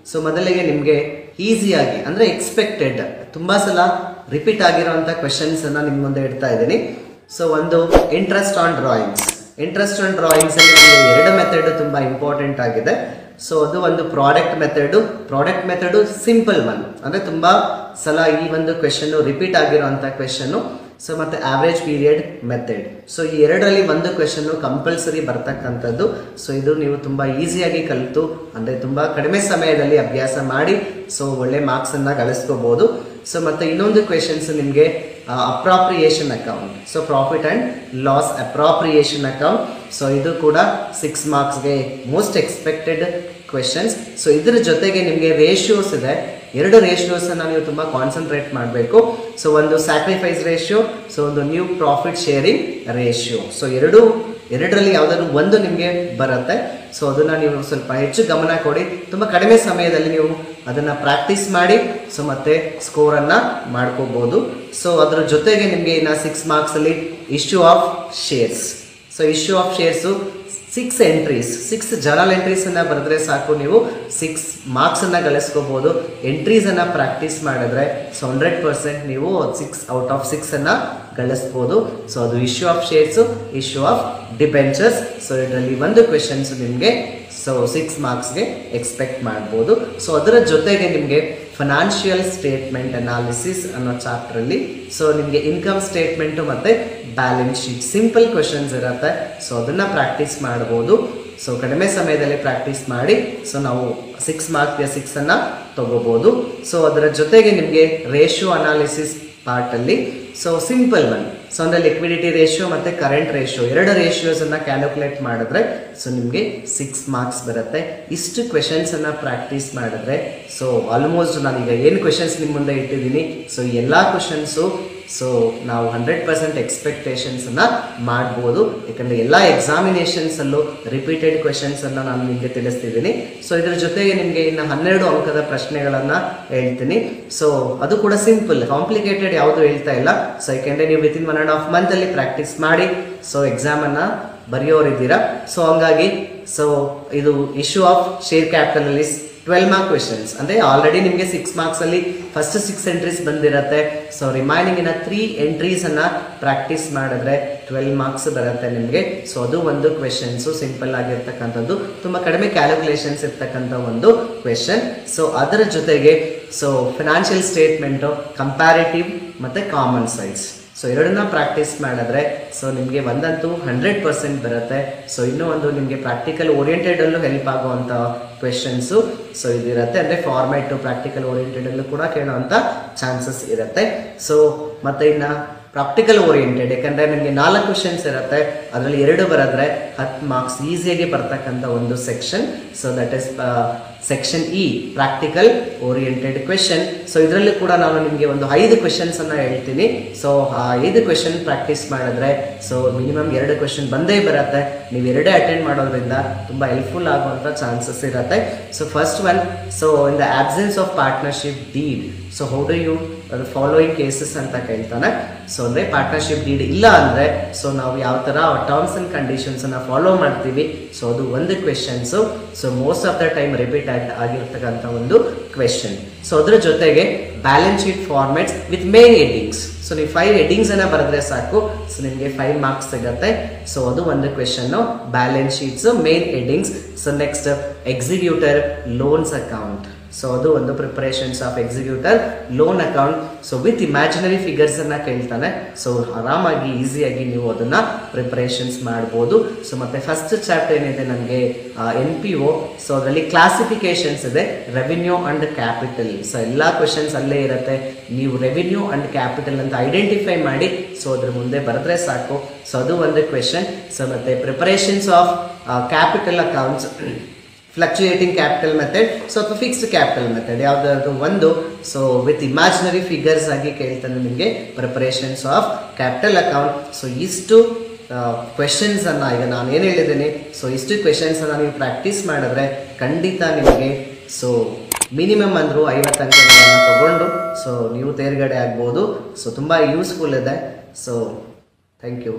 So ಮೊದಲಿಗೆ ನಿಮಗೆ ಈಸಿಯಾಗಿ ಅಂದರೆ ಎಕ್ಸ್ಪೆಕ್ಟೆಡ್ ತುಂಬ ಸಲ ರಿಪೀಟ್ ಆಗಿರೋಂಥ ಕ್ವೆಶನ್ಸ್ ಅನ್ನ ನಿಮ್ಮ ಮುಂದೆ ಇಡ್ತಾ ಇದ್ದೀನಿ. ಸೊ ಒಂದು ಇಂಟ್ರೆಸ್ಟ್ ಆನ್ ಡ್ರಾಯಿಂಗ್ಸ್ ಅಲ್ಲಿ ನಮಗೆ ಎರಡು ಮೆಥಡ್ ತುಂಬಾ ಇಂಪಾರ್ಟೆಂಟ್ ಆಗಿದೆ. ಸೊ ಅದು ಒಂದು ಪ್ರಾಡಕ್ಟ್ ಮೆಥಡ್ ಸಿಂಪಲ್ ಒನ್, ಅಂದ್ರೆ ತುಂಬಾ ಸಲ ಈ ಒಂದು ಕ್ವೆಶನ್ ರಿಪೀಟ್ ಆಗಿರೋಂಥ ಕ್ವೆಶನ್. ಸೊ ಮತ್ತೆ ಆವರೇಜ್ ಪೀರಿಯಡ್ ಮೆಥಡ್. ಸೊ ಈ ಎರಡರಲ್ಲಿ ಒಂದು ಕ್ವೆಶನ್ ಕಂಪಲ್ಸರಿ ಬರ್ತಕ್ಕಂಥದ್ದು. ಸೊ ಇದು ನೀವು ತುಂಬಾ ಈಸಿಯಾಗಿ ಕಲಿತು ಅಂದ್ರೆ ತುಂಬಾ ಕಡಿಮೆ ಸಮಯದಲ್ಲಿ ಅಭ್ಯಾಸ ಮಾಡಿ ಸೊ ಒಳ್ಳೆ ಮಾರ್ಕ್ಸ್ ಅನ್ನ ಗಳಿಸ್ಕೋಬಹುದು. ಸೊ ಮತ್ತೆ ಇನ್ನೊಂದು ಕ್ವೆಶನ್ಸ್ ನಿಮಗೆ appropriation account, so profit and loss appropriation account. So ಇದು ಕೂಡ 6 ಮಾರ್ಕ್ಸ್ಗೆ ಮೋಸ್ಟ್ ಎಕ್ಸ್ಪೆಕ್ಟೆಡ್ ಕ್ವೆಶನ್ಸ್. ಸೊ ಇದ್ರ ಜೊತೆಗೆ ನಿಮಗೆ ರೇಷಿಯೋಸ್ ಇದೆ, ಎರಡು ರೇಷಿಯೋಸ್ ಅನ್ನ ನೀವು ತುಂಬಾ ಕಾನ್ಸಂಟ್ರೇಟ್ ಮಾಡಬೇಕು. ಸೊ ಒಂದು ಸ್ಯಾಕ್ರಿಫೈಸ್ ರೇಷಿಯೋ, ಸೊ ಒಂದು new profit sharing ratio. So ಎರಡರಲ್ಲಿ ಯಾವ್ದಾದ್ರು ಒಂದು ನಿಮಗೆ ಬರುತ್ತೆ. ಸೊ ಅದನ್ನ ನೀವು ಸ್ವಲ್ಪ ಹೆಚ್ಚು ಗಮನ ಕೊಡಿ, ತುಂಬಾ ಕಡಿಮೆ ಸಮಯದಲ್ಲಿ ನೀವು ಅದನ್ನ ಪ್ರಾಕ್ಟೀಸ್ ಮಾಡಿ ಸೊ ಮತ್ತೆ ಸ್ಕೋರ್ ಅನ್ನ ಮಾಡ್ಕೋಬಹುದು. ಸೊ ಅದ್ರ ಜೊತೆಗೆ ನಿಮಗೆ ಇನ್ನ 6 ಮಾರ್ಕ್ಸ್ ಅಲ್ಲಿ issue of shares. So issue of shares 6 entries, 6 journal entries ಅನ್ನ ಬರೆದ್ರೆ ಸಾಕು, ನೀವು 6 ಮಾರ್ಕ್ಸ್ ಅನ್ನ ಗಳಿಸ್ಕೋಬಹುದು. ಎಂಟ್ರೀಸ್ ಅನ್ನ ಪ್ರಾಕ್ಟೀಸ್ ಮಾಡಿದ್ರೆ ಸೊ 100% ನೀವು 6 ಔಟ್ ಆಫ್ 6 ಅನ್ನ ಗಳಿಸ್ಬೋದು. ಸೊ ಅದು issue of shares, issue of debentures. So ಇದರಲ್ಲಿ ಒಂದು ಕ್ವೆಶನ್ಸ್ ನಿಮಗೆ ಸೊ 6 ಮಾರ್ಕ್ಸ್ಗೆ ಎಕ್ಸ್ಪೆಕ್ಟ್ ಮಾಡ್ಬೋದು. ಸೊ ಅದರ ಜೊತೆಗೆ ನಿಮಗೆ ಫೈನಾನ್ಷಿಯಲ್ ಸ್ಟೇಟ್ಮೆಂಟ್ ಅನಾಲಿಸಿಸ್ ಅನ್ನೋ ಚಾಪ್ಟರ್ ಅಲ್ಲಿ ಸೊ ನಿಮಗೆ ಇನ್ಕಮ್ ಸ್ಟೇಟ್ಮೆಂಟ್ ಮತ್ತೆ ಬ್ಯಾಲೆನ್ಸ್ ಶೀಟ್ ಸಿಂಪಲ್ ಕ್ವೆಶನ್ಸ್ ಇರುತ್ತೆ. ಸೊ ಅದನ್ನ ಪ್ರಾಕ್ಟೀಸ್ ಮಾಡಬಹುದು. ಸೊ ಕಡಿಮೆ ಸಮಯದಲ್ಲಿ ಪ್ರಾಕ್ಟೀಸ್ ಮಾಡಿ ಸೊ ನಾವು 6 ಮಾರ್ಕ್ಸ್ಗೆ 6 ಅನ್ನ ತಗೋಬಹುದು. ಸೊ ಅದರ ಜೊತೆಗೆ ನಿಮಗೆ ರೇಷಿಯೋ ಅನಾಲಿಸಿಸ್ ಪಾರ್ಟ್ ಅಲ್ಲಿ ಸೊ ಸಿಂಪಲ್ ಒನ್, ಸೊ ಅಂದ್ರೆ ಲಿಕ್ವಿಡಿಟಿ ರೇಷಿಯೋ ಮತ್ತೆ ಕರೆಂಟ್ ರೇಷಿಯೋ, ಎರಡು ರೇಷಿಯೋಸ್ ಅನ್ನ ಕ್ಯಾಲ್ಕುಲೇಟ್ ಮಾಡಿದ್ರೆ ಸೊ ನಿಮಗೆ 6 ಮಾರ್ಕ್ಸ್ ಬರುತ್ತೆ. ಇಷ್ಟು ಕ್ವೆಶನ್ಸ್ ಅನ್ನ ಪ್ರಾಕ್ಟೀಸ್ ಮಾಡಿದ್ರೆ ಸೊ ಆಲ್ಮೋಸ್ಟ್ ನಾನೀಗ ಏನು ಕ್ವೆಶನ್ಸ್ ನಿಮ್ಮ ಮುಂದೆ ಇಟ್ಟಿದ್ದೀನಿ ಸೊ ಎಲ್ಲಾ ಕ್ವೆಶನ್ಸು ಸೊ ನಾವು 100% ಎಕ್ಸ್ಪೆಕ್ಟೇಷನ್ಸ್ ಅನ್ನ ಮಾಡ್ಬೋದು. ಯಾಕಂದ್ರೆ ಎಲ್ಲ ಎಕ್ಸಾಮಿನೇಷನ್ಸ್ ಅಲ್ಲೂ ರಿಪೀಟೆಡ್ ಕ್ವೆಶನ್ಸ್ ಅನ್ನ ನಾನು ನಿಮಗೆ ತಿಳಿಸ್ತಿದ್ದೀನಿ. ಸೊ ಇದ್ರ ಜೊತೆಗೆ ನಿಮಗೆ ಇನ್ನು 12 ಅಂಕದ ಪ್ರಶ್ನೆಗಳನ್ನ ಹೇಳ್ತೀನಿ. ಸೊ ಅದು ಕೂಡ ಸಿಂಪಲ್, ಕಾಂಪ್ಲಿಕೇಟೆಡ್ ಯಾವುದು ಹೇಳ್ತಾ ಇಲ್ಲ. ಸೊ ಯಾಕೆಂದ್ರೆ ನೀವು ವಿತಿನ್ 1.5 ಮಂತ್ ಅಲ್ಲಿ ಪ್ರಾಕ್ಟೀಸ್ ಮಾಡಿ ಸೊ ಎಕ್ಸಾಮ್ ಅನ್ನ ಬರೆಯೋರಿದ್ದೀರಾ. ಸೊ ಹಂಗಾಗಿ ಸೊ ಇದು ಇಶ್ಯೂ ಆಫ್ ಶೇರ್ ಕ್ಯಾಪಿಟಲ್ ಅಲ್ಲಿ 12 ಮಾರ್ಕ್ ಕ್ವೆಶನ್ಸ್, ಅಂದ್ರೆ ಆಲ್ರೆಡಿ ನಿಮಗೆ 6 ಮಾರ್ಕ್ಸ್ ಅಲ್ಲಿ ಫಸ್ಟ್ 6 ಎಂಟ್ರೀಸ್ ಬಂದಿರತ್ತೆ. ಸೊ ರಿಮೈನಿಂಗ್ ಇನ್ನ 3 ಎಂಟ್ರೀಸ್ ಅನ್ನ ಪ್ರಾಕ್ಟೀಸ್ ಮಾಡಿದ್ರೆ 12 ಮಾರ್ಕ್ಸ್ ಬರುತ್ತೆ ನಿಮಗೆ. ಸೊ ಅದು ಒಂದು ಕ್ವೆಶನ್ಸ್ ಸಿಂಪಲ್ ಆಗಿರ್ತಕ್ಕಂಥದ್ದು, ತುಂಬಾ ಕಡಿಮೆ ಕ್ಯಾಲ್ಕುಲೇಷನ್ಸ್ ಇರ್ತಕ್ಕಂಥ ಒಂದು ಕ್ವೆಶನ್. ಸೊ ಅದರ ಜೊತೆಗೆ ಸೊ ಫೈನಾನ್ಷಿಯಲ್ ಸ್ಟೇಟ್ಮೆಂಟ್, ಕಂಪ್ಯಾರಿಟಿವ್ ಮತ್ತೆ ಕಾಮನ್ ಸೈನ್ಸ್. ಸೊ ಎರಡನ್ನ ಪ್ರಾಕ್ಟೀಸ್ ಮಾಡಿದ್ರೆ ಸೊ ನಿಮಗೆ ಒಂದಂತೂ 100% ಬರುತ್ತೆ. ಸೊ ಇನ್ನೂ ಒಂದು ನಿಮಗೆ ಪ್ರಾಕ್ಟಿಕಲ್ ಓರಿಯೆಂಟೆಡ್ ಅಲ್ಲೂ ಹೆಲ್ಪ್ ಆಗುವಂತ ಕ್ವೆಶನ್ಸ್ ಸೊ ಇದಿರುತ್ತೆ, ಅಂದ್ರೆ ಫಾರ್ಮ್ಯಾಟ್ ಪ್ರಾಕ್ಟಿಕಲ್ ಓರಿಯೆಂಟೆಡ್ ಅಲ್ಲೂ ಕೂಡ ಕೇಳುವಂತ ಚಾನ್ಸಸ್ ಇರುತ್ತೆ. ಸೊ ಮತ್ತೆ ಇನ್ನ ಪ್ರಾಕ್ಟಿಕಲ್ ಓರಿಯೆಂಟೆಡ್, ಯಾಕಂದ್ರೆ ನಿಮಗೆ 4 ಕ್ವೆಶನ್ಸ್ ಇರುತ್ತೆ, ಅದರಲ್ಲಿ 2 ಬರೆದ್ರೆ 10 ಮಾರ್ಕ್ಸ್ ಈಸಿಯಾಗಿ ಬರ್ತಕ್ಕಂಥ ಒಂದು section. So that is section E, practical oriented question. So ಇದರಲ್ಲಿ ಕೂಡ ನಾನು ನಿಮಗೆ ಒಂದು 5 ಕ್ವೆಶನ್ಸ್ ಅನ್ನ ಹೇಳ್ತೀನಿ. ಸೊ ಆ 5 ಕ್ವೆಶನ್ ಪ್ರಾಕ್ಟೀಸ್ ಮಾಡಿದ್ರೆ ಸೊ ಮಿನಿಮಮ್ 2 ಕ್ವೆಶನ್ ಬಂದೇ ಬರುತ್ತೆ. ನೀವು 2 ಅಟೆಂಡ್ ಮಾಡೋದ್ರಿಂದ ತುಂಬಾ ಹೆಲ್ಪ್ಫುಲ್ ಆಗುವಂತ ಚಾನ್ಸಸ್ ಇರುತ್ತೆ. So first one, so in the absence of partnership deed, so how do you following cases ಅಂತ ಕೇಳ್ತಾನೆ. ಸೊ ಅಂದ್ರೆ ಪಾರ್ಟ್ನರ್ಶಿಪ್ ಡೀಡ್ ಇಲ್ಲ ಅಂದ್ರೆ ಸೊ ನಾವು ಯಾವ ತರ ಟರ್ಮ್ಸ್ ಅಂಡ್ ಕಂಡೀಷನ್ಸ್ ಅನ್ನ ಫಾಲೋ ಮಾಡ್ತೀವಿ. ಸೊ ಅದು ಒಂದು questions. So most of the time repeat ಆಗಿರ್ತಕ್ಕಂಥ ಒಂದು ಕ್ವೆಶನ್. ಸೊ ಅದ್ರ ಜೊತೆಗೆ balance sheet formats with main headings. So ನೀವು 5 ಹೆಡ್ಡಿಂಗ್ಸ್ ಅನ್ನ ಬರೆದ್ರೆ ಸಾಕು, ಸೊ ನಿಮಗೆ 5 ಮಾರ್ಕ್ಸ್ ಸಿಗುತ್ತೆ. ಸೊ ಅದು ಒಂದು question, balance sheets main headings. So next executor loans account. So ಅದು ಒಂದು preparations of executor loan account. So with imaginary figures ಅನ್ನ ಕೇಳ್ತಾನೆ. ಸೊ ಆರಾಮಾಗಿ ಈಸಿಯಾಗಿ ನೀವು ಅದನ್ನ ಪ್ರಿಪರೇಷನ್ಸ್ ಮಾಡ್ಬೋದು. ಸೊ ಮತ್ತೆ ಫಸ್ಟ್ ಚಾಪ್ಟರ್ ಏನಿದೆ ನಮಗೆ NPO. ಸೊ ಅದರಲ್ಲಿ ಕ್ಲಾಸಿಫಿಕೇಶನ್ಸ್ ಇದೆ, ರೆವಿನ್ಯೂ ಅಂಡ್ ಕ್ಯಾಪಿಟಲ್. ಸೊ ಎಲ್ಲಾ ಕ್ವೆಶನ್ಸ್ ಅಲ್ಲೇ ಇರುತ್ತೆ. ನೀವು ರೆವಿನ್ಯೂ ಅಂಡ್ ಕ್ಯಾಪಿಟಲ್ ಅಂತ ಐಡೆಂಟಿಫೈ ಮಾಡಿ ಸೊ ಅದ್ರ ಮುಂದೆ ಬರೆದ್ರೆ ಸಾಕು. ಸೊ ಅದು ಒಂದು ಕ್ವೆಶನ್. ಸೊ ಮತ್ತೆ preparations of capital accounts, fluctuating capital method, so ಅಥವಾ ಫಿಕ್ಸ್ಡ್ ಕ್ಯಾಪಿಟಲ್ ಮೆಥಡ್ ಯಾವ್ದಾದ್ರು ಒಂದು. ಸೊ ವಿತ್ ಇಮ್ಯಾಜಿನರಿ ಫಿಗರ್ಸ್ ಆಗಿ ಕೇಳ್ತಾನೆ ನಿಮಗೆ preparations of capital account. So ಇಷ್ಟು ಕ್ವೆಶನ್ಸ್ ಅನ್ನ ಈಗ ನಾನು ಏನು ಹೇಳಿದ್ದೀನಿ ಸೊ ಇಷ್ಟು ಕ್ವೆಶನ್ಸ್ ಅನ್ನ ನೀವು ಪ್ರಾಕ್ಟೀಸ್ ಮಾಡಿದ್ರೆ ಖಂಡಿತ ನಿಮಗೆ ಸೊ ಮಿನಿಮಮ್ ಅಂದ್ರು 50 ಅಂಕಗಳನ್ನು ತಗೊಂಡು ಸೊ ನೀವು ತೇರ್ಗಡೆ ಆಗ್ಬೋದು. ಸೊ ತುಂಬಾ ಯೂಸ್ಫುಲ್ ಇದೆ. So thank you.